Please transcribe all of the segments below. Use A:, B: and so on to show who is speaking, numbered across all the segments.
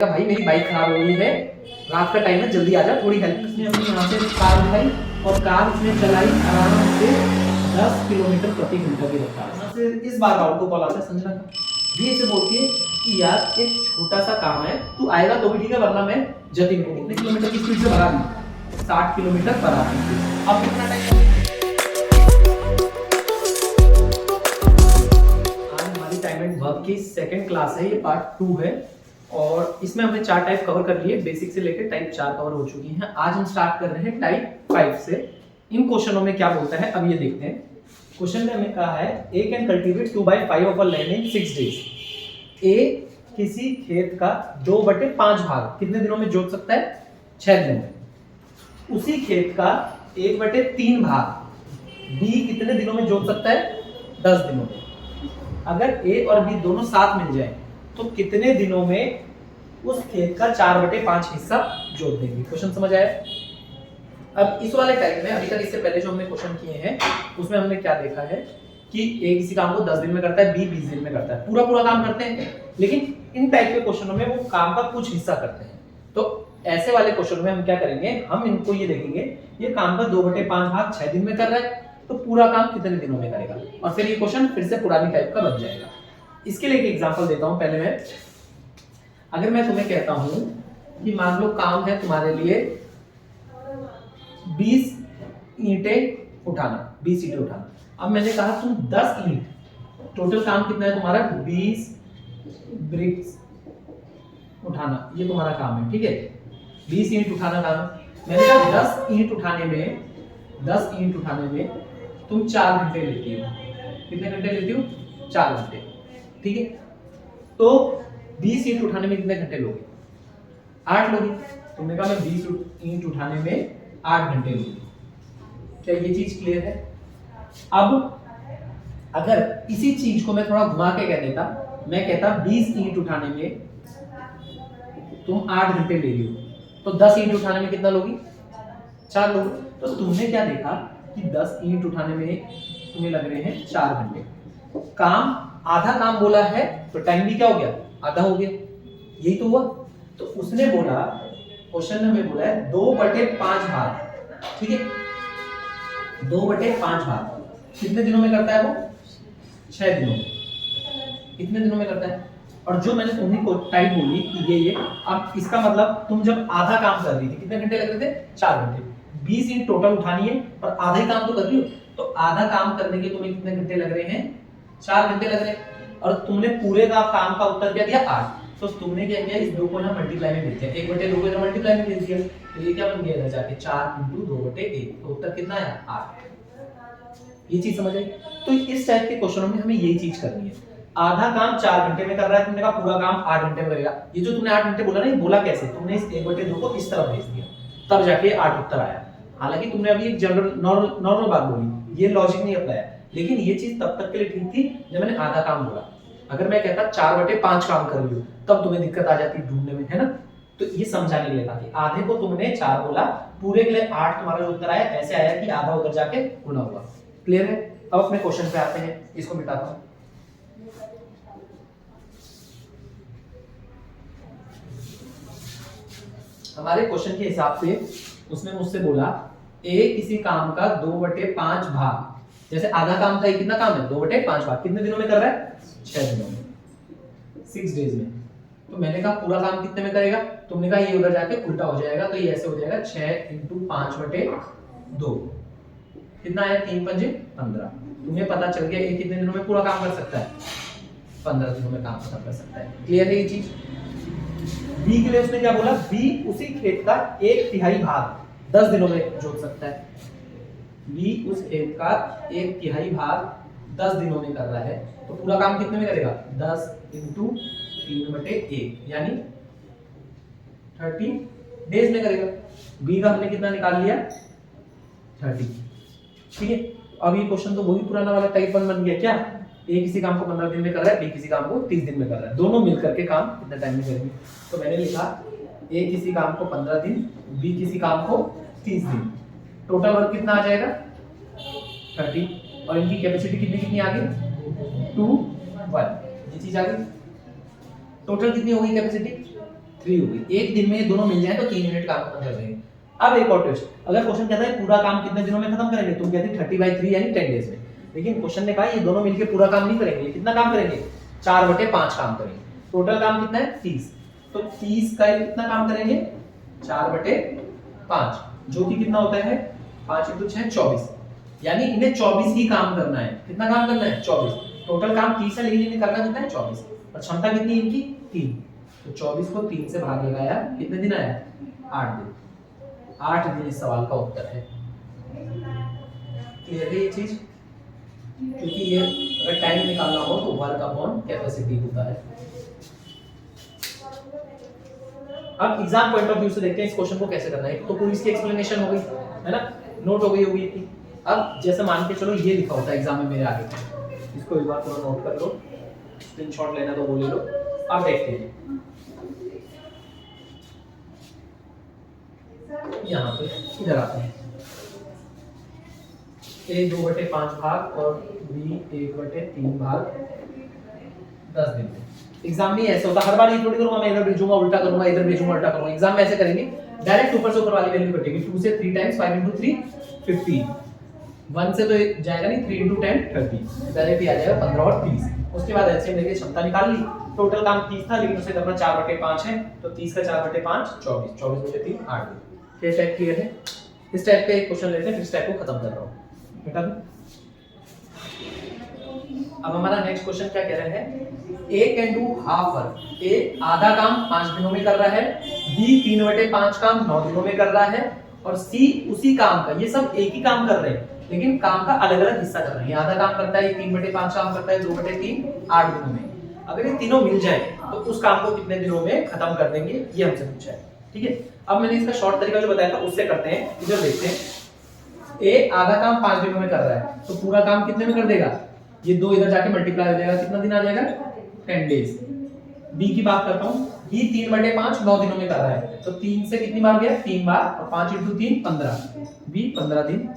A: भाई मेरी बाइक खराब हो गई है, रात का टाइम है, जल्दी आ जा, थोड़ी हेल्प। इसने अपनी यहाँ से कार उठाई और कार इसने चलाई आराम से 10 किलोमीटर प्रति घंटा की रफ्तार। यहाँ से इस बार राउंड को कॉल आता है संजना का, ये इसे बोलती है कि यार एक छोटा सा काम है, तू आएगा तो भी ठीक है, वरना मैं जतिन को कितने किलोमीटर की स्पीड से भगा दी, 60 किलोमीटर पर आवर। अब कितना टाइम? आज हमारी टाइम एंड वर्क की सेकंड क्लास है, ये पार्ट 2 है और इसमें हमने 4 टाइप कवर कर लिए, बेसिक से लेकर टाइप 4 कवर हो चुकी हैं। आज हम स्टार्ट कर रहे हैं टाइप 5 से। इन क्वेश्चनों में क्या बोलता है अब ये देखते हैं। क्वेश्चन में हमें कहा है A can cultivate 2/5 of a land in 6 days. A किसी खेत का 2/5 भाग कितने दिनों में जोत सकता है? 6 दिनों में। उसी खेत का 1/3 भाग बी कितने दिनों में जोत सकता है? 10 दिनों में। अगर ए और बी दोनों साथ मिल जाए तो कितने दिनों में उस खेत का 4/5 हिस्सा जोड़ देंगे? क्वेश्चन समझ आया? अब इस वाले टाइप में अभी तक इससे पहले जो हमने क्वेश्चन किए हैं उसमें हमने क्या देखा है कि ए किसी काम को 10 दिन में करता है, बी 20 दिन में करता है, पूरा काम करते हैं, लेकिन इन टाइप के क्वेश्चनों में वो काम का कुछ हिस्सा करते हैं। तो ऐसे वाले क्वेश्चन में हम क्या करेंगे, हम इनको ये देखेंगे ये काम का 2/5 भाग 6 दिन में कर रहा है, तो पूरा काम कितने दिनों में करेगा, और फिर ये क्वेश्चन फिर से पुरानी टाइप का बन जाएगा। इसके लिए एक एग्जांपल देता हूं पहले मैं। अगर मैं तुम्हें कहता हूं कि मान लो काम है तुम्हारे लिए 20 ईंटें उठाना, 20 ईंटें उठाना। अब मैंने कहा तुम 10 ईंट, टोटल काम कितना है तुम्हारा? 20 ब्रिक्स उठाना, ये तुम्हारा काम है, ठीक है? 20 ईंट उठाना काम है। मैंने कहा 10 ईंट उठाने में तुम 4 घंटे लेती हो। कितने घंटे लेती हो? 4 घंटे, ठीक है? तो 20 ईंट उठाने में कितने घंटे लोगे? 8 लोगे। तुमने कहा मैं 20 ईंट उठाने में 8 घंटे लूंगी। क्या ये चीज क्लियर है? अब अगर इसी चीज को मैं थोड़ा घुमा के कह देता, मैं कहता 20 ईंट उठाने में तुम 8 घंटे ले रही हो, तो 10 ईंट उठाने में कितना लोगी? 4 लोगे। तो तुमने क्या देखा कि 10 ईंट उठाने में तुम्हें लग रहे हैं 4 घंटे। काम आधा काम बोला है तो टाइम भी क्या हो गया? आधा हो गया। यही तो हुआ। तो उसने बोला, क्वेश्चन में हमें बोला है 2/5 भाग, ठीक है? 2/5 भाग कितने दिनों में करता है वो? 6 दिनों में। कितने दिनों में करता है? और जो मैंने तुम्हें को टाइम बोली कि ये अब इसका मतलब तुम जब आधा काम कर रही थी कितने घंटे लग रहे थे? 4 घंटे। 20 ईंट टोटल उठानी है और आधा ही काम तो कर रही हो, तो आधा काम करने के तुम्हें कितने घंटे लग रहे हैं? 4 घंटे लग रहे हैं। और तुमने पूरे का काम का उत्तर क्या दिया? 8। तो तुमने क्या किया, इस 2 को ना मल्टीप्लाई में लिख दिया, 1/2 को इधर मल्टीप्लाई में लिख दिया, तो ये क्या बन गया इधर जाके 4 × 2/1, तो उत्तर कितना आया? 8। ये चीज समझ आई? तो इस टाइप के क्वेश्चनों में हमें यही चीज करनी है। आधा काम 4 घंटे में कर रहा है, तुमने कहा पूरा काम 8 घंटे में करेगा। ये जो तुमने 8 घंटे बोला ना, ये बोला कैसे? तुमने इस 1/2 को इस तरफ भेज दिया, तब जाके 8 उत्तर आया। हालांकि तुमने अभी एक जनरल नॉर्मल बात बोली, ये लॉजिक नहीं अप्लाई, लेकिन ये चीज तब तक के लिए ठीक थी जब मैंने आधा काम बोला। अगर मैं कहता 4/5 काम कर रही हूँ, तब तुम्हें दिक्कत आ जाती ढूंढने में, है ना? तो ये समझाने के लिए था कि आधे को तुमने 4 बोला, पूरे के लिए 8 तुम्हारा जो उत्तर आया ऐसे आया कि आधा उधर जाके गुना हुआ। क्लियर है? अब अपने क्वेश्चन पे आते हैं, इसको मिटाता हूं। हमारे क्वेश्चन के हिसाब से उसने मुझसे बोला ए किसी काम का 2/5 भाग, जैसे आधा काम था, कितना काम है? 2/5 भाग कितने दिनों में कर रहा है? 6 दिनों में, 6 डेज में। तो मैंने कहा पूरा काम कितने में करेगा? तुमने कहा ये उधर जाके उल्टा हो जाएगा, तो ये ऐसे हो जाएगा 6 × 5/2। कितना आया? 3 × 5 = 15। तुम्हें पता चल गया ये कितने दिनों में पूरा काम कर सकता है? 15 दिनों में काम खत्म कर सकता है। क्लियर है ये चीज? बी के लिए उसने क्या बोला? बी उसी खेत का 1/3 भाग 10 दिनों में जोत सकता है। बी उस खेत का 1/3 भाग 10 दिनों में कर रहा है, तो पूरा काम कितने में करेगा? 10 × 3/1 यानी 30 डेज में करेगा। बी का हमने कितना निकाल लिया? 30। ठीक है? अब ये क्वेश्चन तो वही पुराना वाला टाइप 1 बन गया क्या? ए किसी काम को 15 दिन में कर रहा है, बी किसी काम को 30 दिन में कर रहा है, दोनों मिलकर के काम कितने टाइम में करेंगे? तो मैंने लिखा ए किसी काम को 15 दिन, बी किसी काम को 30 दिन। टोटल वर्क कितना आ जाएगा? 30। और इनकी कैपेसिटी कितनी कितनी आ गई? 2 1। ये चीज आ गई। टोटल कितनी होगी कैपेसिटी? 3 होगी। एक दिन में ये दोनों मिल जाए तो 3 यूनिट काम खत्म कर देंगे। अब एक और ट्विस्ट, अगर क्वेश्चन कहता है पूरा काम कितने दिनों में खत्म करेंगे, तुम कहते 30/3 यानी 10 डेज में, लेकिन क्वेश्चन ने कहा ये दोनों मिलके पूरा काम नहीं करेंगे, ये कितना काम करेंगे, 4/5 काम करेंगे। टोटल काम कितना है 30, तो 30 का कितना काम करेंगे 4/5, जो कि कितना होता है 5 × 6 24, यानी इन्हें 24 ही काम करना है। कितना काम करना है 24, टोटल काम 30 है लेकिन इन्हें करना कितना है 24, और क्षमता कितनी है इनकी 3, तो 24 को 3 से भाग लगाया, कितने दिन आया 8 दिन। 8 दिन इस सवाल का उत्तर है। क्लियर है ये चीज, क्योंकि ये अगर टाइम निकालना हो तो वर्क अपॉन कैपेसिटी होता है। अब एग्जाम पॉइंट ऑफ व्यू से देखते हैं इस क्वेश्चन को कैसे करना है। तो पूरी इसकी एक्सप्लेनेशन हो गई है ना, नोट हो गई होगी इतनी। अब जैसे मान के चलो ये लिखा होता है एग्जाम में मेरे आगे, इसको एक बार थोड़ा नोट कर लो, स्क्रीनशॉट लेना तो वो ले लो। अब देखते हैं यहाँ पे, इधर आते हैं, A 2/5 भाग और B 1/3 भाग 10 दिन में। एग्जाम में ऐसे होता, हर बार ये थोड़ी करूंगा मैं इधर भेजूंगा उल्टा करूंगा, इधर भेजूंगा उल्टा करूंगा। एग्जाम में ऐसे करेंगे, डायरेक्ट ऊपर से ऊपर वाली वैल्यू कटेगी। 2 से 3 टाइम्स 5 × 3 15, 1 से तो जाएगा नहीं, 3 × 10 30, डायरेक्ट ही आ जाएगा 15 और 30। उसके बाद एलसीएम लेके क्षमता निकाल ली। टोटल काम 30 था लेकिन उसे करना 4/5 है, तो 30 का 4/5 24, 24/3 8 दिन। ये टाइप क्लियर है। इस टाइप का एक क्वेश्चन लेते हैं, फिर इस टाइप को खत्म कर रहा हूं बेटा। अब हमारा नेक्स्ट क्वेश्चन क्या कह रहा है, A can do half work. A आधा काम 5 दिनों में कर रहा है, B 3/5 काम 9 दिनों में कर रहा है, और C उसी काम का, ये सब एक ही काम कर रहे हैं लेकिन काम का अलग अलग हिस्सा कर रहे हैं। आधा काम करता है, 3/5 काम करता है, 2/3 8 दिनों में। अगर ये तीनों मिल जाए तो उस काम को कितने दिनों में खत्म कर देंगे, ये हमसे पूछा है। ठीक है, अब मैंने इसका शॉर्ट तरीका जो बताया था उससे करते हैं। इधर देखते हैं, A आधा काम 5 दिनों में कर रहा है, तो पूरा काम कितने में कर देगा, ये 2 इधर जाके मल्टीप्लाई हो जाएगा, कितना दिन आ जाएगा 10 डेज। B की बात करता हूं, B 3/5 9 दिनों में कर रहा है, तो 3 से कितनी बार गया 3 बार, और 5 × 3 15, B 15 दिन।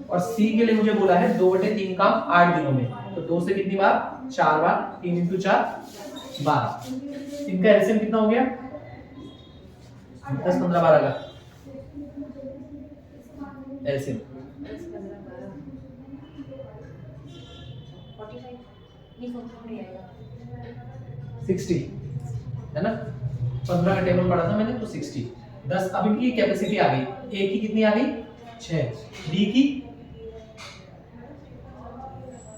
A: और C के लिए मुझे बोला है 2/3 काम 8 दिनों में, तो 2 से कितनी बार 4 बार, 3 × 4 12। इनका एलसीएम कितना हो गया 10 15 12 का एलसीएम 60 है ना, 15 का टेबल पढ़ा था मैंने, तो 60 10। अब इनकी कैपेसिटी आ गई, A की कितनी आ गई 6, B की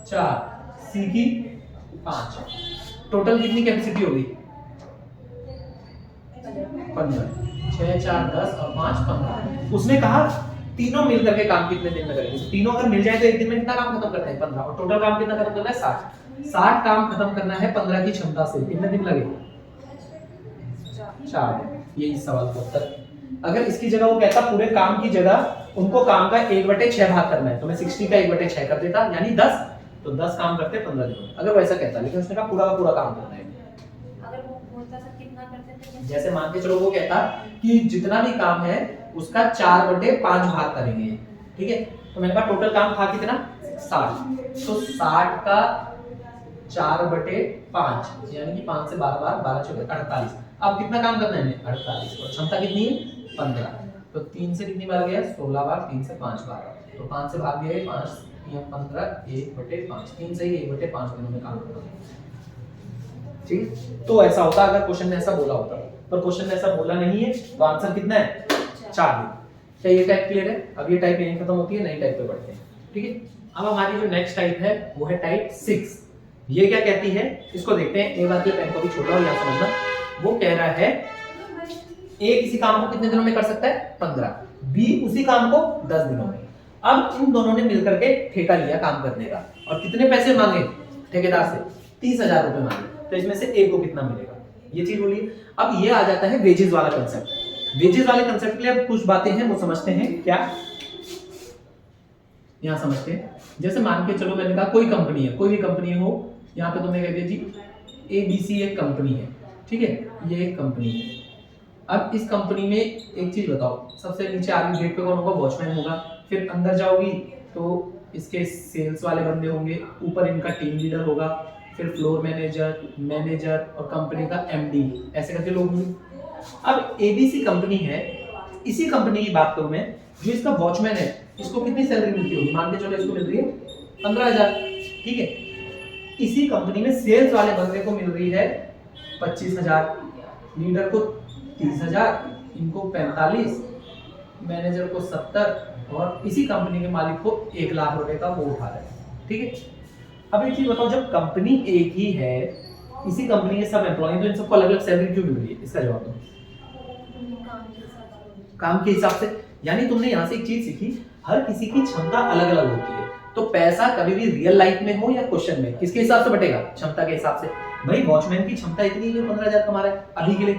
A: 4, C की 5, टोटल कितनी कैपेसिटी होगी 15, 6 4 10 और 5 15। उसने कहा तीनों मिल करके काम कितने दिन में करेंगे, तीनों अगर मिल जाए तो एक दिन में कितना काम खत्म करते हैं 15, और टोटल काम कितना खत्म करना है 60 काम खत्म करना है 15 की क्षमता से, कितने दिन लगेंगे 4 दिन। ये इस सवाल का उत्तर। अगर इसकी जगह वो कहता पूरे काम की जगह उनको काम का 1/6 भाग करना है, तो मैं 60 का 1/6 कर देता, यानी 10, तो 10 काम करते 15 दिनों में, अगर वैसा कहता। लेकिन उसने कहा पूरा का पूरा काम करना है।
B: अगर वो बोलता सर कितना करते थे,
A: जैसे मान के चलो वो कहता कि जितना भी काम है उसका 4/5 भाग करेंगे, ठीक है, तो मैंने कहा टोटल काम था कितना 60, तो 60 का 4/5 यानी कि 5 से 12 बार 12 चौके 48। अब कितना काम करना है हमें 48, और क्षमता कितनी है 15, तो 3 से कितनी बार गया 16 बार, 3 से 5 बार, तो 5 से भाग दिया 5 3 15 1/5, 3 से ही 1/5 दिनों में काम करना है। ठीक, तो ऐसा होता अगर क्वेश्चन ने ऐसा बोला होता, पर क्वेश्चन ने ऐसा बोला नहीं है, तो आंसर कितना है 4 दिन। क्या ये टाइप क्लियर है? अब ये टाइप यहीं खत्म होती है, नई टाइप पे बढ़ते हैं। ठीक है, अब हमारी जो नेक्स्ट टाइप है वो है टाइप 6। ये क्या कहती है इसको देखते हैं, एक बार के पेन को भी छोटा और यहाँ समझना। वो कह रहा है A किसी काम को कितने दिनों में कर सकता है 15, B उसी काम को 10 दिनों में। अब इन दोनों ने मिलकर के ठेका लिया काम करने का, और कितने पैसे मांगे ठेकेदार से 30,000 रुपए मांगे, तो इसमें से A को कितना मिलेगा ये चीज बोलिए। अब ये आ जाता है वेजेस वाला कंसेप्ट। वेजेस वाले कंसेप्ट के लिए अब कुछ बातें हैं वो समझते हैं। क्या यहाँ समझते हैं, जैसे मान के चलो मैंने कहा कोई कंपनी है, कोई भी कंपनी हो, यहाँ पे तो मैं कहती जी ABC एक कंपनी है, ठीक है, ये एक कंपनी है। अब इस कंपनी में एक चीज बताओ, सबसे नीचे आगे गेट पे कौन होगा वॉचमैन होगा, फिर अंदर जाओगी तो इसके सेल्स वाले बंदे होंगे, ऊपर इनका टीम लीडर होगा, फिर फ्लोर मैनेजर, मैनेजर और कंपनी का MD, ऐसे करके लोग होंगे। अब एबीसी कंपनी है, इसी कंपनी की बात करूं मैं, जो इसका वॉचमैन है, इसको कितनी सैलरी मिलती होगी? मान के चलो इसको मिल रही है 15,000, ठीक है। इसी कंपनी में सेल्स वाले बंदे को मिल रही है 25,000, लीडर को 30,000, इनको 45, मैनेजर को 70 और इसी कंपनी के मालिक को 1 लाख रुपए का वो उठा रहा है, ठीक है। अब एक चीज बताओ, जब कंपनी एक ही है, इसी कंपनी के सब एम्प्लॉय, तो इन सबको अलग अलग सैलरी क्यों मिल रही है? इसका जवाब दो। काम के हिसाब से। यानी तुमने यहाँ से एक चीज सीखी, हर किसी की क्षमता अलग अलग होती है। तो पैसा कभी भी रियल लाइफ में हो या क्वेश्चन में, किसके हिसाब से बटेगा? क्षमता के हिसाब से। भाई वॉचमैन की क्षमता इतनी है, 15,000 कमा रहा है अभी के लिए,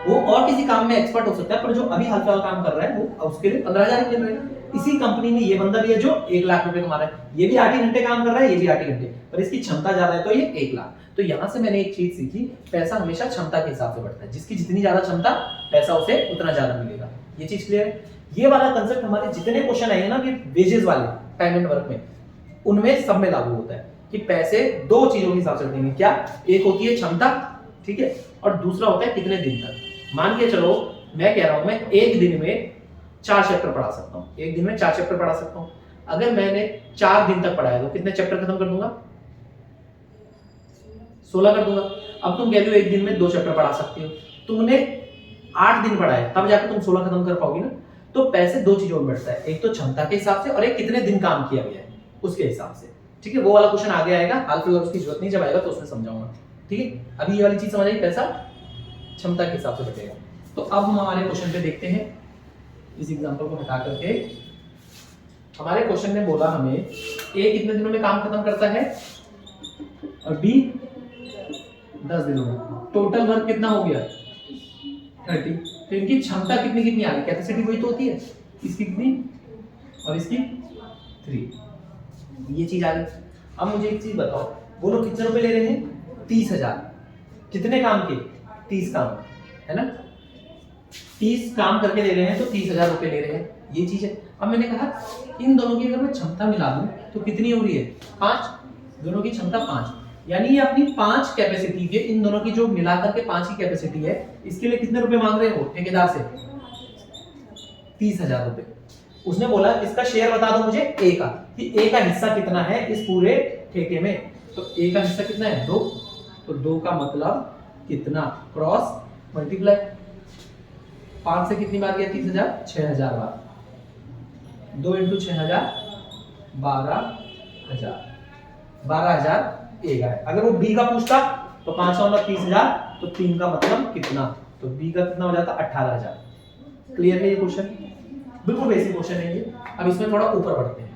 A: वो और किसी काम में एक्सपर्ट हो सकता है, पर जो अभी हाल फिलहाल काम कर रहा है वो उसके लिए 15,000 ही मिल रहे हैं। इसी कंपनी में ये बंदा भी है जो 1 लाख रुपए कमा रहा है, ये भी 8 ही घंटे काम कर रहा है, ये भी 8 ही घंटे, पर इसकी क्षमता ज्यादा है तो ये 1 लाख। तो यहाँ से मैंने एक चीज सीखी, पैसा हमेशा क्षमता के हिसाब से बढ़ता है, जिसकी जितनी ज्यादा क्षमता, पैसा उसे उतना ज्यादा मिलेगा। ये चीज क्लियर है? ये वाला कंसेप्ट हमारे जितने क्वेश्चन आएंगे ना कि वेजेस वाले टाइम एंड वर्क में, उनमें सब में लागू होता है कि पैसे दो चीजों के हिसाब से देंगे। क्या? एक होती है क्षमता, ठीक है, और दूसरा होता है कितने दिन तक। मान के चलो मैं कह रहा हूं मैं एक दिन में 4 चैप्टर पढ़ा सकता हूं, एक दिन में 4 चैप्टर पढ़ा सकता हूं। अगर मैंने 4 दिन तक पढ़ाया तो कितने चैप्टर खत्म कर दूंगा? 16 कर दूंगा। अब तुम कहते हो एक दिन में 2 चैप्टर पढ़ा सकते हो, तुमने 8 दिन पढ़ाए तब जाकर तुम 16 खत्म कर पाओगे ना। तो पैसे दो चीजों में बढ़ता है, एक तो क्षमता के हिसाब से और एक कितने दिन काम किया गया है उसके हिसाब से, ठीक है। वो वाला क्वेश्चन आगे आएगा, हाल फिलहाल उसकी जरूरत नहीं, जब आएगा तो उसमें समझाऊंगा, ठीक है। अभी ये वाली चीज समझ आई, पैसा क्षमता के हिसाब से बटेगा। तो अब हम हमारे क्वेश्चन पे देखते हैं, इस एग्जांपल को हटा करके। हमारे क्वेश्चन ने बोला हमें ए कितने दिनों में काम खत्म करता है और बी 10 दिनों में। टोटल वर्क कितना हो गया? 30। तो इनकी क्षमता कितनी कितनी आ गई? कैपेसिटी वही तो होती है, इसकी कितनी और इसकी 3। ये चीज आ गई। अब मुझे एक चीज बताओ, वो लोग कितने रुपए ले रहे हैं? 30,000। कितने काम के? 30 काम, है ना। 30 काम करके ले रहे हैं तो 30,000 रुपए ले रहे हैं, ये चीज है। अब मैंने कहा इन दोनों की अगर मैं क्षमता मिला दूं तो कितनी हो रही है? 5। दोनों की क्षमता 5, यानी ये अपनी 5 कैपेसिटी के, इन दोनों की जो मिलाकर के 5 की कैपेसिटी है, इसके लिए कितने रुपए मांग रहे हो ठेकेदार से? 30,000 रुपए। उसने बोला इसका शेयर बता दो मुझे ए का, कि ए का हिस्सा कितना है इस पूरे ठेके में। तो ए का हिस्सा कितना है? 2। तो 2 का मतलब कितना? क्रॉस मल्टीप्लाई 5 से कितनी बार गया? 30,000, 6,000 बार। 2 × 6,000 12,000। 12,000 ए का है। अगर वो बी का पूछता तो 5 और 30,000, तो 3 का मतलब कितना? तो बी का कितना हो जाता? 18,000। क्लियर है ये क्वेश्चन? बिल्कुल बेसिक क्वेश्चन है ये। अब इसमें थोड़ा ऊपर बढ़ते हैं,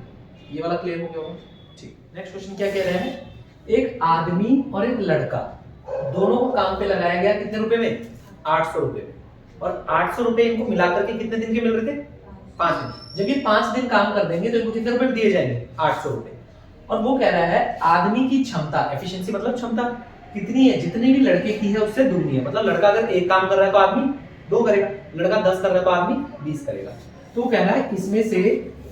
A: ये वाला क्लियर हो गया होगा, ठीक। नेक्स्ट क्वेश्चन क्या कह रहे हैं? एक आदमी और एक लड़का दोनों को काम पे लगाया गया, कितने रुपए में? 800 रुपए में। और 800 रुपए इनको मिलाकर के कितने दिन के मिल रहे थे? 5 दिन। जब ये 5 दिन काम कर देंगे तो इनको कितने रुपए दिए जाएंगे? 800 रुपए। और वो कह रहा है आदमी की क्षमता, एफिशिएंसी मतलब क्षमता कितनी है? जितनी भी लड़के की है उससे दुगनी है। मतलब लड़का अगर 1 काम कर रहा है तो आदमी 2 करेगा, लड़का 10 कर रहा है तो आदमी 20 करेगा। तो वो कह रहा है इसमें से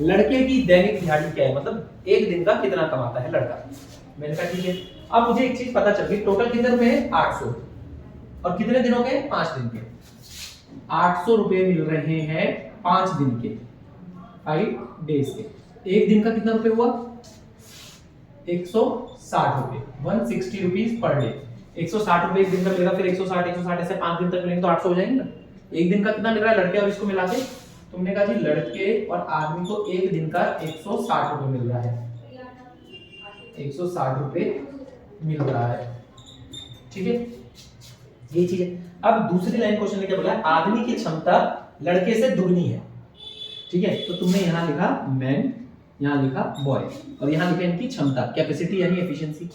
A: लड़के की दैनिक दिहाड़ी क्या है, मतलब एक दिन का कितना कमाता है लड़का। मैंने कहा ठीक है। अब मुझे एक चीज पता चल गई, टोटल कितने रुपए है? 800। और कितने दिनों के? 5 दिन के। 800 रुपए मिल रहे हैं 5 दिन के, 5 डेज के। एक दिन का कितना रुपए हुआ? 160 रुपए, 160 रुपीज पर डे। 160 रुपए एक दिन का मिलेगा, फिर 160 ऐसे 5 दिन तक मिलेंगे तो 800 हो जाएंगे ना। एक दिन का कितना मिल रहा है लड़के और इसको मिला के? तुमने कहा जी लड़के और आदमी को एक दिन का 160 रुपए मिल रहा है, 160 रुपए मिल रहा है, ठीक है। ये चीज है। अब दूसरी लाइन क्वेश्चन ने क्या बोला? आदमी की क्षमता लड़के से दुगनी है, ठीक है। तो तुमने यहां लिखा मैन, यहां लिखा बॉय, और यहां लिखा इनकी क्षमता, कैपेसिटी यानी एफिशिएंसी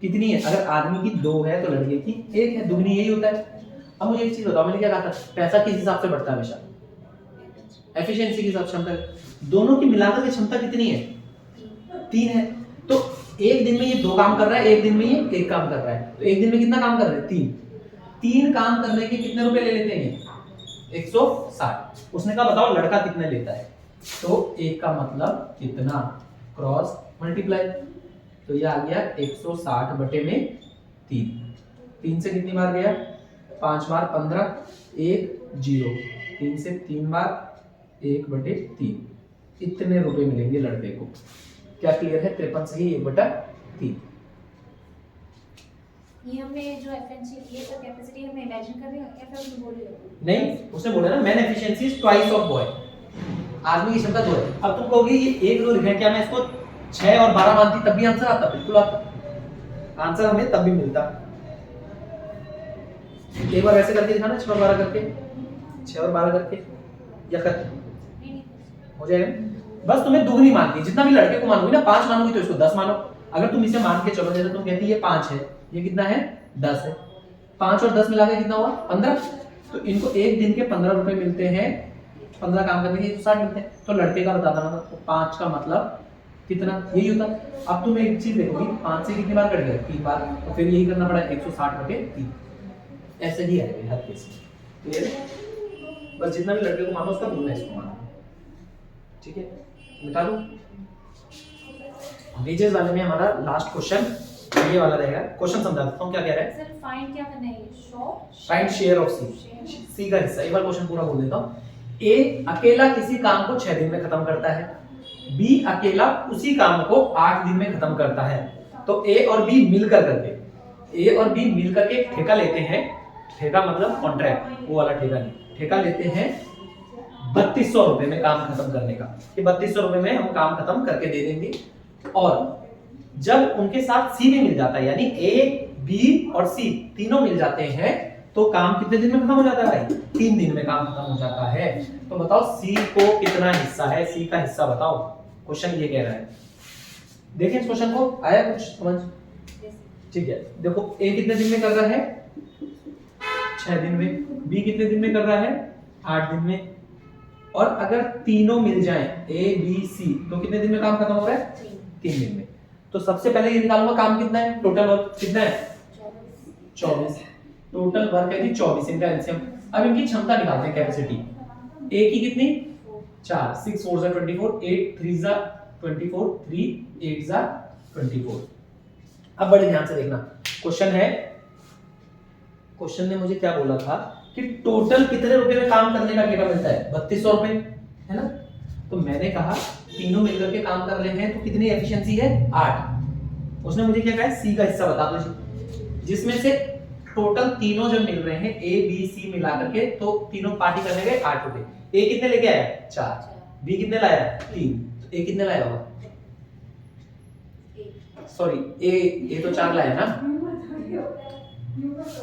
A: कितनी है। अगर आदमी की 2 है तो लड़के की 1 है, दुगनी यही होता है। अब मुझे एक चीज बताओ, मैंने क्या कहा था? पैसा किस हिसाब से बढ़ता है? हमेशा एफिशिएंसी के हिसाब से क्षमता। दोनों की मिलाकर की क्षमता कितनी है? 3 है। तो एक दिन में ये 2 काम कर रहा है, एक दिन में ये 1 काम कर रहा है, तो एक दिन में कितना काम कर रहे हैं? 3 काम करने के कितने रुपए ले लेते हैं? 160। उसने कहा बताओ लड़का कितने लेता है? तो 1 का मतलब कितना? Cross multiply. तो ये आ गया 160 बटे में 3। 3 से कितनी बार गया? 5 बार 15, 1 0, 3 से 3 बार 1/3, इतने रुपए मिलेंगे लड़के को। क्या क्लियर है? 53 से ही 1/3।
B: ये हमने जो एफएनसी ये तो कैपेसिटी हमें इमेजिन कर रहे हैं या फिर उसने बोली है?
A: नहीं, उसने बोला ना man efficiency is twice of boy, आदमी की क्षमता 2 है। अब तुम कहोगे ये 1 2 लिखा है, क्या मैं इसको 6 और 12 मानती तब भी आंसर आता? बिल्कुल आता, आंसर हमें तब भी मिलता। एक बार वैसे करके दिखाना, 6 और 12 करके, 6 और 12 करके, या कर
B: नहीं
A: हो जाएगा। बस तुम्हें दुगनी मानती, जितना भी लड़के को मानोगी ना, 5 मानोगी तो इसको 10 मानो। अगर तुम इसे मान के चलो, जैसे तुम कहती ये 5 है, ये कितना है 10 है, 5 और 10 मिला के कितना हुआ 15, तो इनको एक दिन के 15 रुपए मिलते हैं, 15 काम करने के 60 मिलते हैं। तो लड़के का बताना ना, तो 5 का मतलब कितना, यही होता। अब तुम एक चीज देखोगी, 5 से कितनी बार कट गया 3 बार, तो फिर यही करना पड़ा 160/3, ऐसे ही आएगा हर केस में। क्लियर है? बस जितना भी लड़के को मानो उसका दूसरा इसको मानो, ठीक है? मिटा लो। वेजेस वाले में हमारा लास्ट क्वेश्चन ये वाला रहेगा। क्वेश्चन समझा देता हूं क्या कह रहा है।
B: सर फाइंड क्या करना है?
A: फाइंड शेयर ऑफ सी, सी का हिस्सा। एक बार क्वेश्चन पूरा बोल देता हूं। ए अकेला किसी काम को 6 दिन में खत्म करता है, बी अकेला उसी काम को 8 दिन में खत्म करता है। तो ए और बी मिलकर करके, ए और बी मिलकर के एक ठेका लेते हैं, ठेका मतलब कॉन्ट्रैक्ट, वो वाला ठेका नहीं, ठेका लेते हैं 3200 रुपए में काम खत्म करने का, कि 3200 रुपए में हम काम खत्म करके दे देंगे। और जब उनके साथ सी भी मिल जाता है, यानी ए बी और सी तीनों मिल जाते हैं, तो काम कितने दिन में खत्म हो जाता है भाई? 3 दिन में काम खत्म हो जाता है। तो बताओ सी को कितना हिस्सा है, सी का हिस्सा बताओ। क्वेश्चन ये कह रहा है, देखें इस क्वेश्चन को, आया कुछ समझ? ठीक है, देखो ए कितने दिन में कर रहा है 6 दिन में, बी कितने दिन में कर रहा है 8 दिन में, और अगर तीनों मिल जाएं ए बी सी तो कितने दिन में काम खत्म हो रहा है? 3 दिन में। तो सबसे पहले ये निकालूंगा काम कितना है, टोटल वर्क कितना है 24, टोटल वर्क है 24, इनका एलसीएम। अब इनकी क्षमता निकालते हैं, कैपेसिटी। ए की कितनी 4, 6 4 जा 24, 8 3 जा 24, 3 8 जा 24। अब बड़े ध्यान से देखना, क्वेश्चन है, क्वेश्चन ने मुझे क्या बोला था कि टोटल कितने रुपए में काम करने का ठेका मिलता है? 3200 रुपए, है ना? तो मैंने कहा तीनों मिलकर के काम कर रहे हैं, तो कितनी एफिशिएंसी है 8। उसने मुझे क्या कहा सी का हिस्सा बता दो जी, जिसमें से टोटल तीनों जो मिल रहे हैं ए बी सी मिला करके, तो तीनों पार्टी करने गए 8 रुपए। ए कितने लेके आया 4, बी कितने लाया 3, तो ए कितने लाया होगा? सॉरी ए तो 4 लाया ना,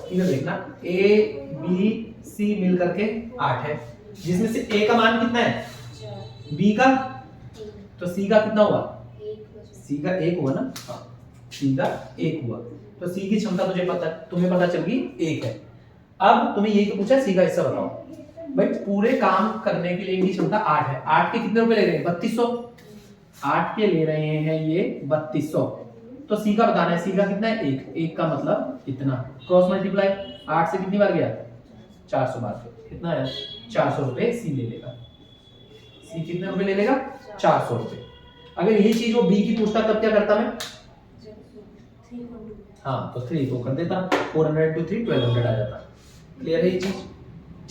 A: तीनों देखना, ए बी सी मिल करके 8 है, जिसमें से ए का मान कितना है, बी का, तो सी का कितना हुआ? सी का 1 हुआ ना, हाँ सी का 1 हुआ। तो सी की क्षमता तुझे पता, तुम्हें पता चल गई 1 है। अब तुम्हें यही तो पूछा सी का हिस्सा बताओ भाई। पूरे काम करने के लिए इनकी क्षमता 8 है, 8 के कितने रुपए ले रहे हैं 3200, 8 के ले रहे हैं ये 3200। तो सी का बताना है, सी का कितना है 1, 1 का मतलब इतना, क्रॉस मल्टीप्लाई 8 से कितनी बार गया 400 बार, कितना है 400 रुपए सी ले लेगा। सी कितने रुपए ले लेगा 400 रुपए। अगर यही चीज वो बी की पूछता तब क्या करता मैं? हाँ तो 3 को कर देता, 400 to 3 1200 आ जाता। क्लियर है ये चीज?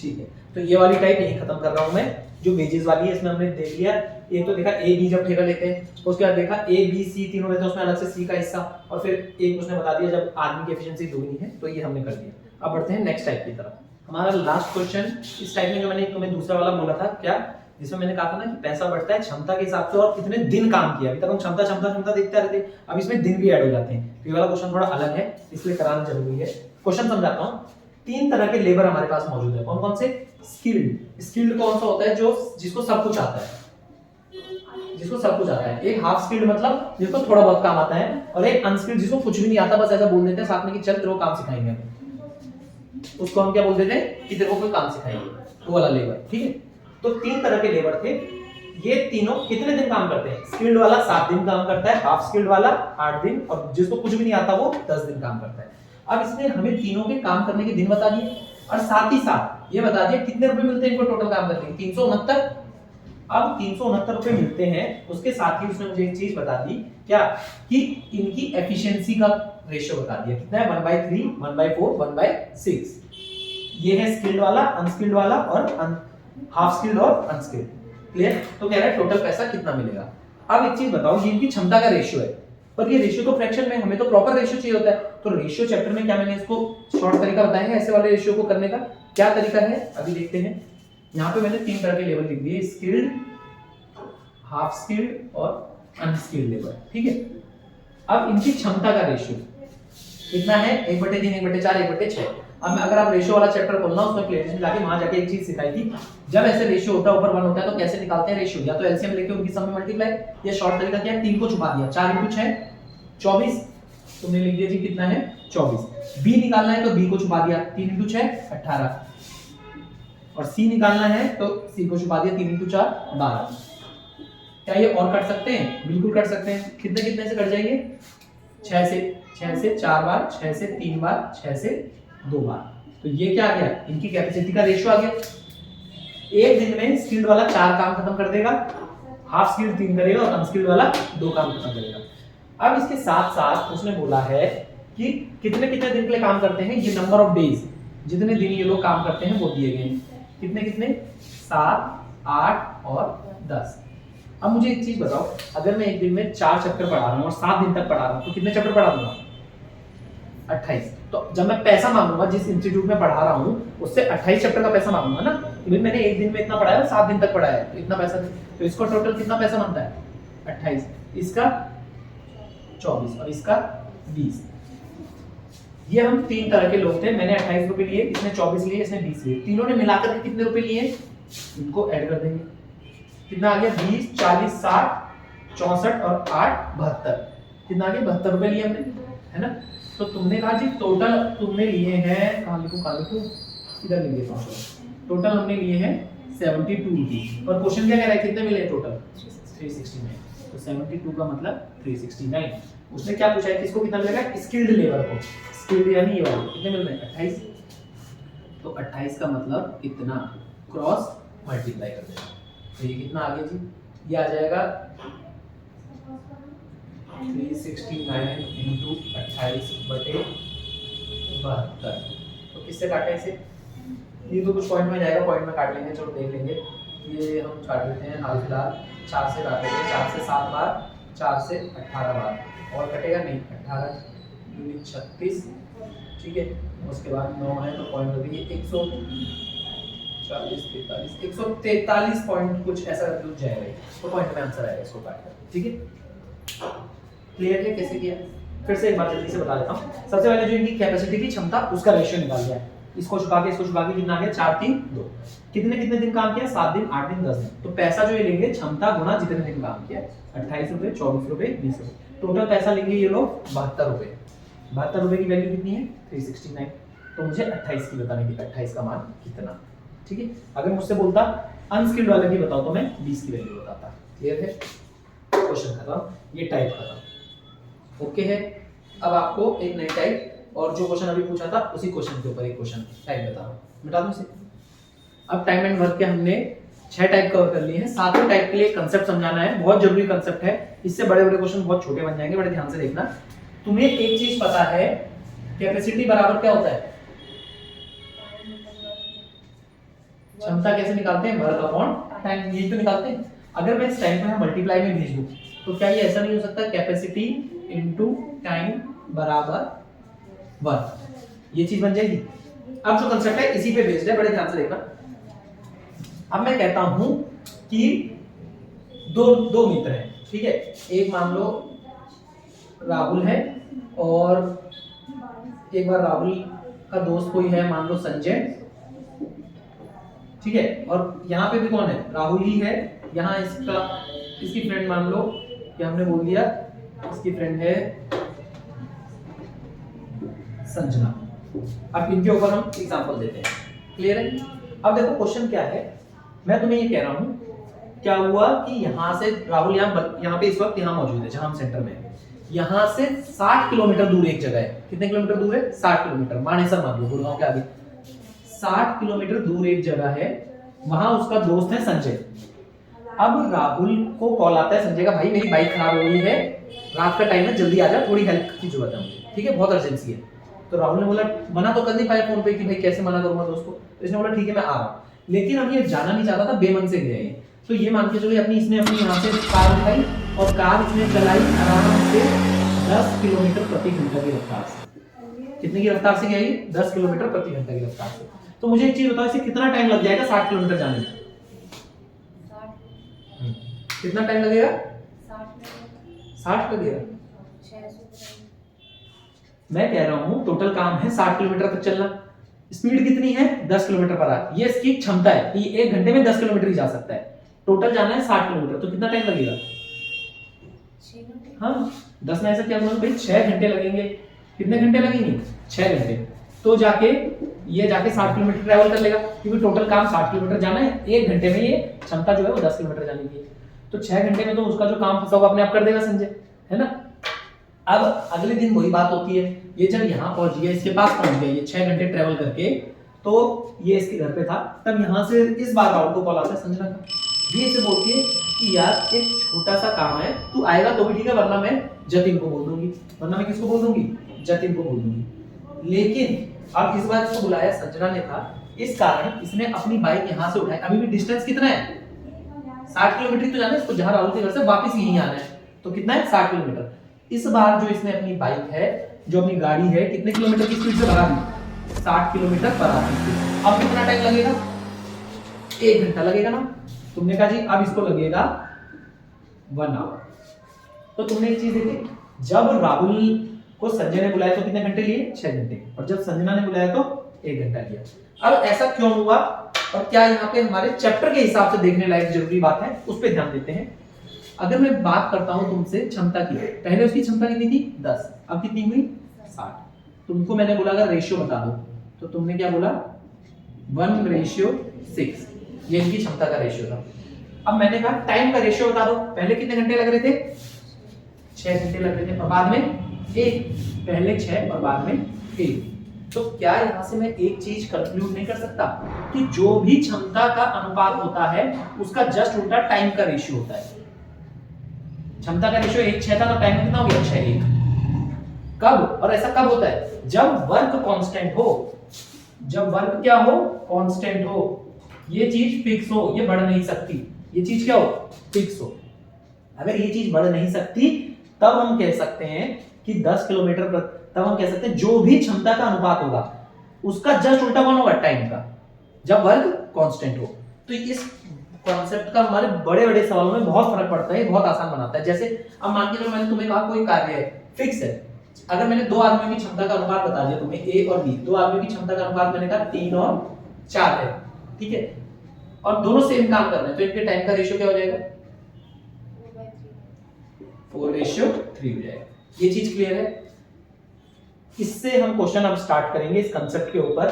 A: ठीक है, तो ये वाली टाइप यही खत्म कर रहा हूं मैं। जो वेजेस वाली है इसमें हमने देख लिया, एक तो देखा ए बी जब ठेका लेते हैं, उसके बाद देखा ए बी सी तीनों लेते हैं, उसमें अलग से सी का हिस्सा, और फिर एक उसने बता दिया जब आदमी की एफिशिएंसी दोगुनी है, तो ये हमने कर दिया। अब बढ़ते हैं नेक्स्ट टाइप की तरफ। हमारा लास्ट क्वेश्चन इस टाइप में जो मैंने तुम्हें दूसरा वाला बोला था क्या, जिसमें मैंने कहा था ना कि पैसा बढ़ता है क्षमता के हिसाब से और कितने दिन काम किया। अभी तक हम क्षमता क्षमता क्षमता देखते रहते हैं, अब इसमें दिन भी ऐड हो जाते हैं। तो ये वाला क्वेश्चन थोड़ा अलग है, इसलिए कराना जरूरी है। क्वेश्चन समझाता हूं। 3 तरह के लेबर हमारे पास मौजूद है। कौन कौन से? स्किल्ड। स्किल्ड कौन सा होता है? जो जिसको सब कुछ आता है, जिसको सब कुछ आता है। एक हाफ स्किल्ड मतलब जिसको थोड़ा बहुत काम आता है, और एक अनस्किल्ड जिसको कुछ भी नहीं आता, बस ऐसा बोल देते हैं साथ में कि चल तेरे को काम सिखाएंगे हम, उसको हम क्या बोल देते हैं कि तेरे को कोई काम सिखाएंगे, वो वाला लेबर। ठीक है, तो 3 तरह के लेबर थे। ये तीनों कितने दिन काम करते हैं? स्किल्ड वाला 7 दिन काम करता है, हाफ स्किल्ड वाला 8 दिन, और जिसको कुछ भी नहीं आता वो 10 दिन काम करता है। अब इसने हमें तीनों के काम करने के दिन बता दिए, और साथ ही साथ ये बता दिया कितने रुपए मिलते हैं इनको टोटल काम करके, 369। अब 369 रुपए मिलते हैं, उसके साथ ही उसने मुझे एक चीज बता दी क्या, कि इनकी एफिशिएंसी का रेशियो बता दिया कितना है, 1/3, 1/4, 1/6। ये है स्किल्ड वाला, अनस्किल्ड वाला और हाफ स्किल्ड और अनस्किल्ड। क्लियर? तो कह रहा है टोटल पैसा कितना मिलेगा। अब एक चीज बताओ, ये इनकी क्षमता का रेशियो है, पर ये रेशियो तो फ्रैक्शन में, हमें तो प्रॉपर रेशियो चाहिए होता है। तो रेशियो चैप्टर में क्या मैंने इसको शॉर्ट तरीका बताया है ऐसे वाले रेशियो को करने का। क्या तरीका है अभी देखते हैं। यहाँ पे मैंने 3 तरह के लेवल लिख दिए, स्किल्ड, हाफ स्किल्ड और अनस्किल्ड लेवल। ठीक है, अब इनकी क्षमता का रेशियो कितना है, 1/3, 1/4, 1/6। अब अगर आप रेशियो वाला चैप्टर खोलना, उसमें प्लेलिस्ट में जाके वहां जाके एक चीज सिखाई थी, जब ऐसे रेशियो होता है ऊपर 1 होता है तो कैसे निकालते हैं रेशियो, या तो एलसीएम लेके उनकी सम में मल्टीप्लाई, या शॉर्ट तरीका क्या है, 3 को छुपा दिया, 4 × 6 24, तुमने लिख दिया जी कितना है 24। बी निकालना है तो बी को छुपा दिया, 3 × 6 18, और सी निकालना है तो सी को छुपा दिया, 3 × 4 12। क्या ये और कट सकते हैं? बिल्कुल कट सकते हैं। कितने कितने से कट जाएंगे? 6 से 4 बार, 6 से 3 बार, 6 से 2 बार। तो ये क्या आ गया, इनकी कैपेसिटी का रेशियो आ गया। एक दिन में स्किल्ड वाला 4 काम खत्म कर देगा, हाफ स्किल्ड 3 करेगा और अनस्किल्ड वाला 2 काम खत्म करेगा। अब इसके साथ साथ उसने बोला है कि कितने कितने दिन के लिए काम करते हैं, ये नंबर ऑफ डेज, जितने दिन ये लोग काम करते हैं वो दिए गए हैं। कितने कितने? 7, 8 और 10। अब मुझे एक चीज बताओ, अगर मैं एक दिन में 4 चैप्टर पढ़ा रहा हूँ और 7 दिन तक पढ़ा रहा हूँ तो कितने चैप्टर पढ़ा दूंगा? 28। तो जब मैं पैसा मांगूंगा, जिस इंस्टीट्यूट में पढ़ा रहा हूँ उससे 28 चैप्टर का पैसा मांगूंगा ना, कि मैंने एक दिन में इतना पढ़ाया और 7 दिन तक पढ़ाया है तो इतना पैसा दे। तो इसको टोटल कितना पैसा बनता है? 28, इसका 24 और इसका 20। ये हम 3 तरह के लोग थे, मैंने 28 रुपए लिए, इसने 24 लिए, इसने 20 लिए, तीनों ने मिलाकर के कितने रुपए लिए, इनको ऐड कर देंगे। कितना आ गया? 20, 40, 60, 64 और 8 72। कितना आ गया? 72 रुपए लिए हमने, है ना। तो तुमने कहा जी टोटल तुमने लिए हैं, कहाँ लिखूं, इधर लिख देता हूँ। टोटल हमने लिए हैं 72 रुपीज, और क्वेश्चन क्या कह रहा है, कितने मिले टोटल? 369। तो 72 का मतलब 369। उसने क्या पूछा है, किसको कितना मिलेगा? स्किल्ड लेबर को। स्किल्ड यानी ये वाला, कितने मिल रहे हैं? 28। तो 28 का मतलब इतना, क्रॉस मल्टीप्लाई कर देना। तो ये कितना आ गया जी? ये आ जाएगा 369 इंटू 28/72। तो किससे काटे इसे? ये तो कुछ पॉइंट में जाएगा, पॉइंट में काट लेंगे, चलो देख लेंगे। ये हम काट लेते हैं हाल फिलहाल 4 से काट लेते हैं, 4 से 7 बार, 4 से 18 बार, और कटेगा नहीं, 18 दूनी 36, ठीक है। उसके बाद 9 है तो पॉइंट होगी 143 पॉइंट कुछ ऐसा कुछ जाएगा, तो पॉइंट में आंसर आएगा इसको काट कर, ठीक है। क्लियर है कैसे किया? फिर से एक बार जल्दी से बता देता हूँ। सबसे पहले जो इनकी कैपेसिटी की क्षमता, उसका रेशियो निकाल दिया है। इसको छुपा के कितना आ गया? 4, 3, 2। कितने कितने दिन काम किया? 7 दिन, 8 दिन, 10 दिन। तो पैसा जो ये लेंगे, क्षमता गुणा जितने दिन काम किया, 28 रुपए, 24 रुपए, 20 रुपए। टोटल पैसा लेंगे ये लोग 72 रुपए। 72 रुपए की वैल्यू कितनी है? 369। तो मुझे 28 की बताने की, 28 का मान कितना, ठीक है। अगर मुझसे बोलता अनस्किल्ड वाले की बताओ तो मैं 20 की वैल्यू बताता। क्लियर है? क्वेश्चन खत्म, ये टाइप खत्म। ओके है। अब आपको एक नई टाइप, और जो क्वेश्चन अभी पूछा था उसी क्वेश्चन के ऊपर एक क्वेश्चन टाइप बताओ, मिटा दूं इसे। अब टाइम एंड वर्क के हमने 6 टाइप कवर कर लिए हैं। 7वें टाइप के लिए कंसेप्ट समझाना है, बहुत जरूरी कंसेप्ट है। इससे बड़े बड़े क्वेश्चन बहुत छोटे बन जाएंगे, बड़े ध्यान से देखना। तुम्हें एक चीज पता है, कैपेसिटी बराबर क्या होता है? क्षमता कैसे निकालते हैं? वर्क अपॉन टाइम, ये तो निकालते हैं। अगर मैं इस टाइम को यहाँ मल्टीप्लाई में भेज दूं तो क्या ये ऐसा नहीं हो सकता, कैपेसिटी इनटू टाइम बराबर वर्क, ये चीज बन जाएगी। अब जो कंसेप्ट है इसी पे बेस्ड है, बड़े ध्यान से देखना। अब मैं कहता हूं कि दो मित्र हैं, ठीक है। एक मान लो राहुल है, और एक बार राहुल का दोस्त कोई है, मान लो संजय, ठीक है। और यहाँ पे भी कौन है? राहुल ही है। यहाँ इसकी फ्रेंड मान लो, कि हमने बोल दिया इसकी फ्रेंड है संजना। अब इनके ऊपर हम एग्जांपल देते हैं। क्लियर है? अब देखो क्वेश्चन क्या है, मैं तुम्हें ये कह रहा हूं, क्या हुआ कि यहाँ से राहुल यहाँ पे इस वक्त यहाँ मौजूद है जहां हम सेंटर में है। यहाँ से 60 किलोमीटर दूर एक जगह है। कितने किलोमीटर दूर है? 60 किलोमीटर। मानेसर मान लो, गुड़गांव के आगे 60 किलोमीटर दूर एक जगह है, वहां उसका दोस्त है संजय। अब राहुल को कॉल आता है संजय का, भाई मेरी बाइक खराब हो गई है, रात का टाइम है, जल्दी आ जा, थोड़ी हेल्प की जरूरत है मुझे, ठीक है, बहुत अर्जेंसी है। तो तो राहुल ने बोला मना तो कर नहीं पाया फोन पे कि भाई कैसे मना करूंगा दोस्त को, तो इसने बोला ठीक है मैं आ रहा हूँ। लेकिन अब ये जाना नहीं चाहता था, बेमन से गया ये। तो ये मान के चलो इसने अपनी यहाँ से कार उठाई और कार इसने चलाई आराम से 10 किलोमीटर प्रति घंटा की रफ्तार से। कितने की रफ्तार से गया ये? 10 किलोमीटर प्रति घंटा की रफ्तार से। तो मुझे एक चीज बताओ, इसे कितना टाइम लग जाएगा 60 किलोमीटर जाने में? कितना टाइम लगेगा? 60 लगेगा। मैं कह रहा हूं टोटल काम है 60 किलोमीटर तक चलना, स्पीड कितनी है? 10 किलोमीटर पर आवर। ये इसकी क्षमता है कि 1 घंटे में 10 किलोमीटर ही जा सकता है। टोटल जाना है 60 किलोमीटर, तो कितना टाइम लगेगा?
B: 6 घंटे।
A: हाँ 10 में ऐसा क्या बोला भाई, 6 घंटे लगेंगे। कितने घंटे लगेंगे? 6 घंटे। तो जाके ये जाके 60 किलोमीटर ट्रैवल कर लेगा, क्योंकि टोटल काम 60 किलोमीटर जाना है, 1 घंटे में ये क्षमता जो है वो 10 किलोमीटर जाने की है। तो 6 घंटे में तो उसका जो काम फंसा होगा अपने आप कर देगा संजय, है ना। अब अगले दिन वही बात होती है, ये जब यहाँ पहुंच गया, इसके पास पहुंच गया ये 6 घंटे ट्रेवल करके, तो ये इसके घर पे था। तब यहाँ से इस बार राहुल को कॉल आता है संजना का। ये इसे बोलती है कि यार एक छोटा सा काम है, तू आएगा तो भी ठीक है, वरना मैं जतिन को बोल दूंगी। वरना मैं किसको बोल दूंगी? जतिन को बोल दूंगी। लेकिन अब इस बार इसको बुलाया संजना ने था, इस कारण इसने अपनी बाइक यहाँ से उठाई। अभी भी डिस्टेंस कितना है? 60 किलोमीटर तो जाना है इसको, जहाँ राहुल के घर से वापस यहीं आना है। तो कितना है? 60 किलोमीटर। इस बार जो इसने अपनी बाइक है, जो अपनी गाड़ी है, कितने किलोमीटर की स्पीड से भगा दी? 60 किलोमीटर पर आवर। अब कितना टाइम लगेगा? 1 घंटा लगेगा ना। तुमने कहा जी अब इसको लगेगा 1 आवर। तो तुमने एक चीज देखी, जब राहुल को संजय ने बुलाया तो कितने घंटे लिए? 6 घंटे। और जब संजना ने बुलाया तो 1 घंटा लिया। अब ऐसा क्यों हुआ और क्या यहाँ पे हमारे चैप्टर के हिसाब से देखने लायक जरूरी बात है, उस पर ध्यान देते हैं। अगर मैं बात करता हूं तुमसे क्षमता की, पहले उसकी क्षमता कितनी थी? 10, अब कितनी हुई? 60। तुमको मैंने बोला अगर रेशियो बता दो, तो तुमने क्या बोला? 1:6। ये इनकी क्षमता का रेशियो था। अब मैंने कहा टाइम का रेशियो बता दो, पहले कितने घंटे लग रहे थे? 6 घंटे लग रहे थे, और बाद में 1। पहले 6 और बाद में 1। तो क्या यहां से मैं एक चीज कंक्लूड नहीं कर सकता कि जो भी क्षमता का अनुपात होता है उसका जस्ट उल्टा टाइम का रेशियो होता है। क्षमता का रेशियो 1:6 था, तो टाइम कितना हो गया? 6:1। कब? और ऐसा कब होता है? जब वर्क कांस्टेंट हो। जब वर्क क्या हो? कांस्टेंट हो। ये चीज फिक्स हो, ये बढ़ नहीं सकती। ये चीज क्या हो? फिक्स हो। अगर ये चीज बढ़ नहीं सकती तब हम कह सकते हैं कि 10 किलोमीटर, तब हम कह सकते हैं जो भी क्षमता का अनुपात होगा उसका जस्ट उल्टा कौन होगा? टाइम का, जब वर्क कांस्टेंट हो। तो इस कॉन्सेप्ट का हमारे बड़े बड़े सवालों में बहुत फर्क पड़ता है, बहुत आसान बनाता है। जैसे अब मान के चलो मैंने तुम्हें कहा कोई कार्य है, फिक्स है। अगर मैंने 2 आदमियों की क्षमता का अनुपात बता दिया तुम्हें, ए और बी, 2 आदमियों की क्षमता का अनुपात मैंने कहा 3 और 4 है, ठीक है, और दोनों सेम काम कर रहे हैं, तो इनके टाइम का रेशियो क्या हो जाएगा? 4:3 हो जाएगा। ये चीज क्लियर है? इससे हम क्वेश्चन अब स्टार्ट करेंगे इस कंसेप्ट के ऊपर,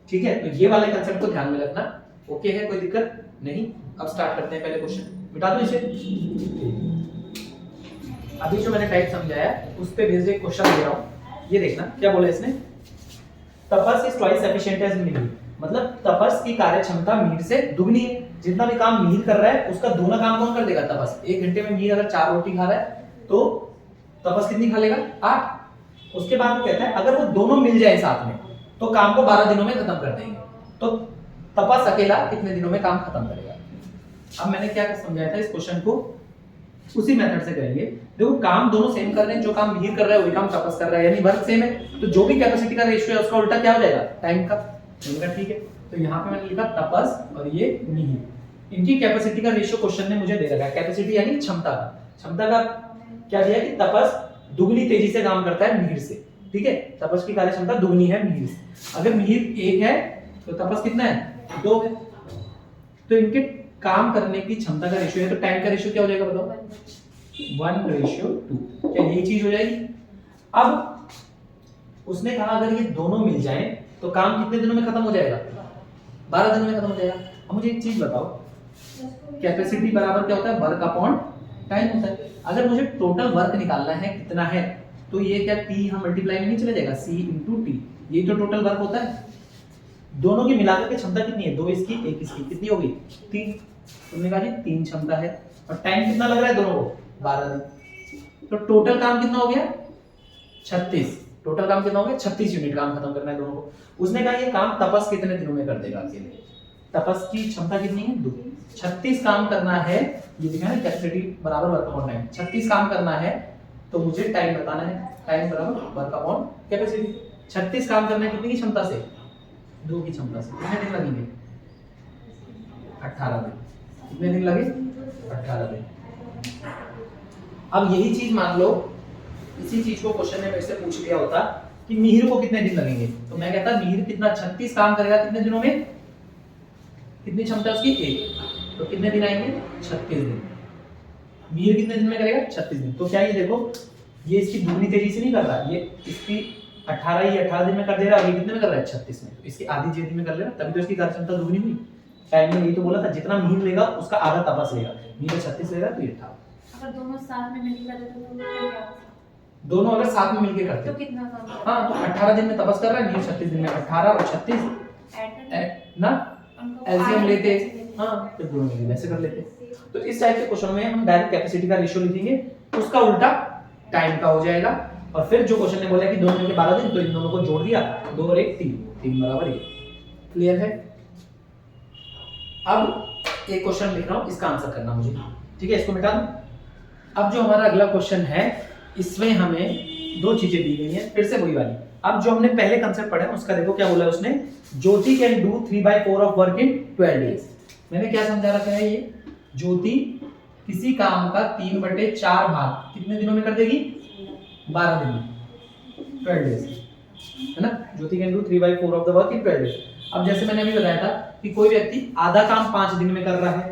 A: ठीक है। तो ये वाले कंसेप्ट को ध्यान में रखना, ओके है, कोई दिक्कत नहीं। अब स्टार्ट करते हैं पहले क्वेश्चन, मिटा दो इसे। अभी जो मैंने टाइप समझाया उस पे बेस्ड एक क्वेश्चन दे रहा हूं, ये देखना क्या बोला इसने। Tapas is twice efficient as Mihir, मतलब तपस की कार्य क्षमता मिहिर से दुगनी है। जितना भी काम मिहिर कर रहा है उसका दोनों काम कौन कर देगा? तपस। 1 घंटे में मिहिर अगर 4 रोटी खा रहा है तो तपस कितनी खा लेगा? 8। उसके बाद वो कहता है अगर वो दोनों मिल जाए साथ में तो काम को 12 दिनों में खत्म कर देंगे। तो तपस अकेला कितने दिनों में काम खत्म करेगा? अब मैंने क्या समझाया था इस क्वेश्चन को, उसी मेथड से करेंगे। देखो काम दोनों सेम कर रहे हैं, जो काम मिहिर कर रहा है वही काम तपस कर रहा है, यानी वर्क सेम है। तो जो भी कैपेसिटी का रेशियो है उसका उल्टा क्या हो जाएगा? टाइम का। ठीक है, तो यहाँ पे मैंने लिखा तपस और ये मिहिर, इनकी कैपेसिटी का रेशियो क्वेश्चन ने मुझे दे रखा है। कैपेसिटी यानी क्षमता का, क्षमता का क्या दिया कि तपस दुगनी तेजी से काम करता है मिहिर से, ठीक है। तपस की कार्य क्षमता दुगनी है मिहिर से। अगर मिहिर 1 है तो तपस कितना है? 2 है। तो इनके काम करने की क्षमता का रेशियो है, तो टाइम का रेशियो क्या हो जाएगा बताओ? 1:2। क्या यही चीज हो जाएगी? अब उसने कहा अगर ये दोनों मिल जाएं तो काम कितने दिनों में खत्म हो जाएगा? 12 दिनों में खत्म हो जाएगा। अब मुझे एक चीज बताओ, कैपेसिटी बराबर क्या होता है? वर्क अपॉन टाइम होता है। अगर मुझे टोटल वर्क निकालना है कितना है, तो ये क्या टी हम मल्टीप्लाई में नहीं चला जाएगा? C × T, ये तो टोटल वर्क होता है। दोनों की मिलाकर के क्षमता कितनी है? 2 इसकी 1 इसकी, कितनी होगी? 3। तुमने कहा जी 3 क्षमता है, और टाइम कितना लग रहा है दोनों को? 12 दिन। तो टोटल काम कितना हो गया? 36। टोटल काम कितना हो गया 36 यूनिट काम खत्म करना है दोनों को। उसने कहा ये काम तपस कितने दिनों में कर देगा अकेले, तपस की क्षमता कितनी है 2, 36 काम करना है, ये लिखा है कैपेसिटी बराबर वर्क अपॉन टाइम, 36 काम करना है तो मुझे टाइम बताना है, टाइम बराबर वर्क अपॉन कैपेसिटी। 36 काम करना है कितनी की क्षमता से 2 की क्षमता से, कितने दिन लगेंगे 18 दिन। कितने दिन लगे 18 दिन। अब यही चीज मान लो, इसी चीज को क्वेश्चन ने मेरे से पूछ लिया होता कि मिहिर को कितने दिन लगेंगे, तो मैं कहता मिहिर कितना 36 काम करेगा कितने दिनों में, कितनी क्षमता है उसकी 1, तो कितने दिन आएंगे 36 दिन। मिहिर कितने दिन में करेगा 36 दिन। तो क्या ये देखो ये इसकी दुगनी तेजी से नहीं कर रहा, ये इसकी 18 ही 18 दिन में कर दे रहा है, अभी कितने में कर रहा है 36 में, तो इसकी आधी जेदी में कर ले रहा, तभी तो इसकी कार्य क्षमता दुगनी हुई। टाइम में यही तो बोला था जितना मिहिर लेगा उसका आधा तपस लेगा, मिहिर 36 लेगा तो ये 18।
B: अगर दोनों साथ में मिलकर करते तो क्या होगा?
A: दोनों अगर साथ में मिलके करते
B: तो कितना काम होगा?
A: हाँ तो 18 दिन में तपस कर रहा है, मिहिर 36 दिन में, 18 और 36 ना एलसीएम लेते, हाँ फिर दोनों मिलके वैसे कर लेते। तो इस टाइप के क्वेश्चन में हम डायरेक्ट कैपेसिटी का रेशियो लिखेंगे, उसका उल्टा टाइम का हो जाएगा। और फिर जो क्वेश्चन ने बोला कि दोनों मिलके 12 दिन, तो इन दोनों को जोड़ दिया, 2 और 1 3, 3 बराबर 1। क्लियर है? अब एक क्वेश्चन लिख रहा हूं, इसका आंसर करना मुझे, ठीक है, इसको मिटा दूं। अब जो हमारा अगला क्वेश्चन है इसमें हमें 2 चीजें दी गई हैं, फिर से वही वाली। अब जो हमने पहले कांसेप्ट पढ़ा उसका देखो क्या बोला है उसने, Jyoti can do 3/4 of work in 12 days. मैंने क्या समझा रखा है, ये ज्योति किसी काम का 3/4 भाग कितने दिनों में कर देगी 12 दिन में, 12 डेज, है ना। Jyoti can do 3/4 of the work in 12 days. अब जैसे मैंने अभी बताया था कि कोई व्यक्ति आधा काम 5 दिन में कर रहा है,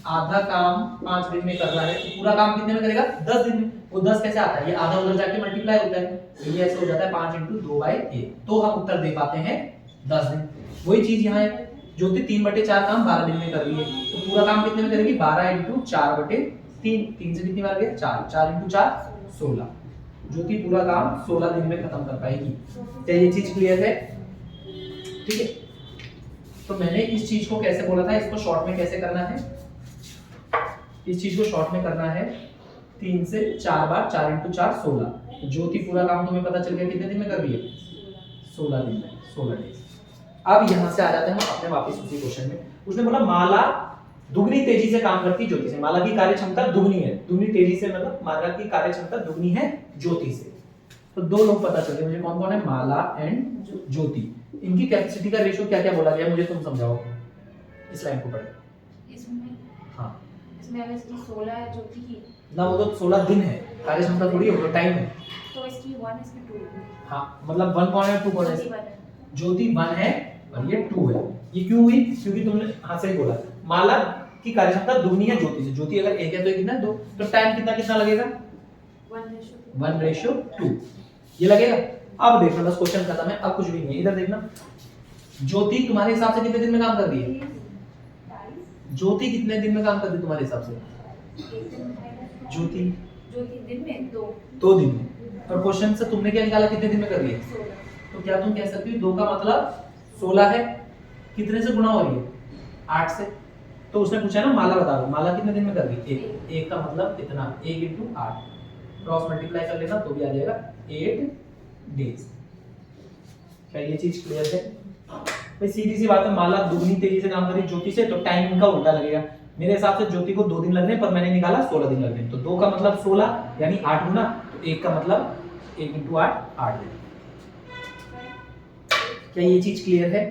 A: आधा काम 5 दिन में कर रहा है, तो पूरा काम कितने में करेगा 10 दिन में। वो 10 कैसे आता है, ये आधा उधर जाके मल्टीप्लाई होता है, तो ये ऐसे हो जाता है 5 × 2/1, तो हम उत्तर दे पाते हैं 10 दिन। वही चीज यहाँ है, ज्योति 3/4 काम 12 दिन में कर रही है, तो पूरा काम कितने में करेगी 12 × 4/3, 3 से कितनी बार गया 4, 4 × 4 16। ज्योति पूरा काम 16 दिन में खत्म कर पाएगी। क्या ये चीज क्लियर है? ठीक है, तो मैंने इस चीज को कैसे बोला था, इसको शॉर्ट में कैसे करना है, इस चीज को शॉर्ट में करना है 3 से 4 बार, 4 × 4 16। ज्योति पूरा काम तुम्हें पता चल गया कितने दिन में कर रही है 16 दिन में, 16 डेज। अब यहां से आ जाते हैं हम अपने वापस उसी क्वेश्चन में। उसने बोला माला दुगनी तेजी से काम करती ज्योति से, माला की कार्य क्षमता दुगनी है, दुगनी तेजी से मतलब माला की कार्य क्षमता दुगनी है ज्योति से। तो 2 लोग पता चल गए मुझे, कौन कौन है, माला एंड ज्योति। इनकी कैपेसिटी का रेशियो क्या क्या बोला गया मुझे तुम समझाओ, इस लाइन को पढ़।
B: इसमें
A: हाँ
B: इसमें अगर इसकी 16 है ज्योति की,
A: ना वो तो 16 दिन है, कार्य क्षमता थोड़ी है, वो तो टाइम है।
B: तो इसकी 1 इसकी 2
A: हाँ मतलब 1 कौन है 2 कौन
B: ज्योति
A: है,
B: 1 है।
A: ज्योति 1 है और ये 2 है। ये क्यों हुई, क्योंकि तुमने हाँ सही बोला, माला की कार्य क्षमता दुगनी है ज्योति से, ज्योति अगर 1 है तो ये कितना 2, तो टाइम कितना कितना लगेगा 1:2 ये लगेगा। अब देखना बस क्वेश्चन खत्म है, अब कुछ भी नहीं है, इधर देखना। ज्योति तुम्हारे हिसाब से कितने दिन में काम कर रही है, ज्योति कितने दिन में काम करती है तुम्हारे हिसाब से, ज्योति
B: दिन में
A: 2 दिन में। और क्वेश्चन से तुमने क्या निकाला कितने दिन में कर रही है,
B: 16।
A: तो क्या तुम कह सकती हो 2 का मतलब 16 है, कितने से गुणा हो रही है 8 से। तो उसने पूछा ना माला बता दो, माला कितने दिन में कर रही है 1 का मतलब इतना 1 × 8, क्रॉस मल्टीप्लाई कर लेना तो भी आ जाएगा 8 डेज। क्या ये चीज क्लियर है भाई? सीधी सी बात है, माला दुगनी तेजी से काम कर रही है ज्योति से, तो टाइम इनका उल्टा लगेगा। मेरे हिसाब से ज्योति को 2 दिन लग रहे हैं, पर मैंने निकाला 16 दिन लग रहे हैं, तो 2 का मतलब 16 यानी 8 गुना, तो 1 का मतलब 1 × 8 8 दिन। क्या ये चीज क्लियर है?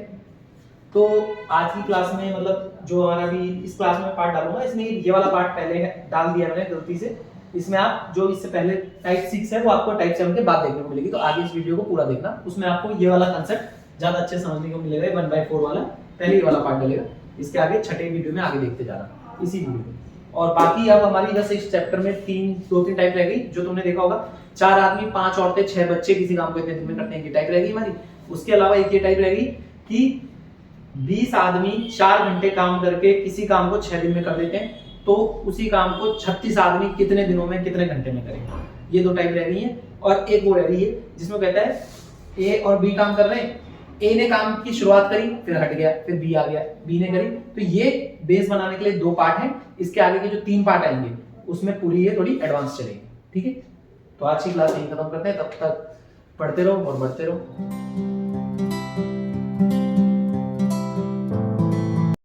A: तो आज की क्लास में मतलब जो हमारा भी इस क्लास में पार्ट डालूंगा, इसमें ये वाला पार्ट पहले डाल दिया मैंने गलती से, इसमें आप जो इससे पहले टाइप 6 है वो आपको टाइप 7 के बाद देखने को मिलेगी, तो आगे इस वीडियो को पूरा देखना, उसमें आपको ये वाला कांसेप्ट ज्यादा अच्छे समझने को मिलेगा। 1/4 वाला पहले ही वाला पार्ट डलेगा, इसके आगे छठे वीडियो में आगे देखते जाना इसी वीडियो में। और बाकी अब हमारी बस इस चैप्टर में 2-3 टाइप रह गई, जो तुमने देखा होगा 4 आदमी 5 औरतें 6 बच्चे किसी काम को इतने दिन में करते हैं, ये टाइप रहेगी हमारी। उसके अलावा एक ये टाइप रहेगी कि 20 आदमी 4 घंटे काम करके किसी काम को 6 दिन में कर देते हैं, तो उसी काम को 36 आदमी कितने दिनों में कितने घंटे में करेंगे। ये 2 टाइप रह गई है। और एक वो रह रही है जिसमें कहता है ए और बी काम कर रहे हैं, ए ने काम की शुरुआत करी फिर हट गया, फिर बी आ गया, बी ने करी, तो ये बेस बनाने के लिए 2 पार्ट हैं। इसके आगे के जो 3 पार्ट आएंगे उसमें पूरी ये थोड़ी एडवांस चलेगी, ठीक है। तो आज की क्लास यही खत्म करते हैं, तब तक पढ़ते रहो और बढ़ते रहो।